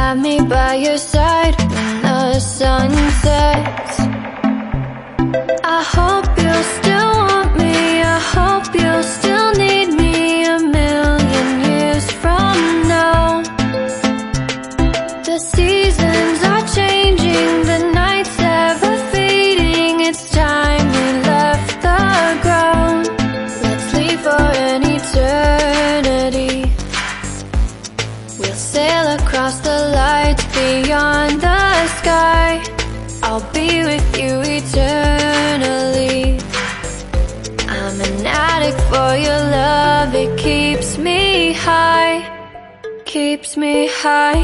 have me by your side when the sun sets. I hope you'll still want me, I hope you'll still need me a million years from now. The seasons are changing, the nights ever fading, it's time we left the ground. Let's leave for an eternity. We'll sail across the lights beyond the sky. I'll be with you eternally. I'm an addict for your love, it keeps me high, keeps me high.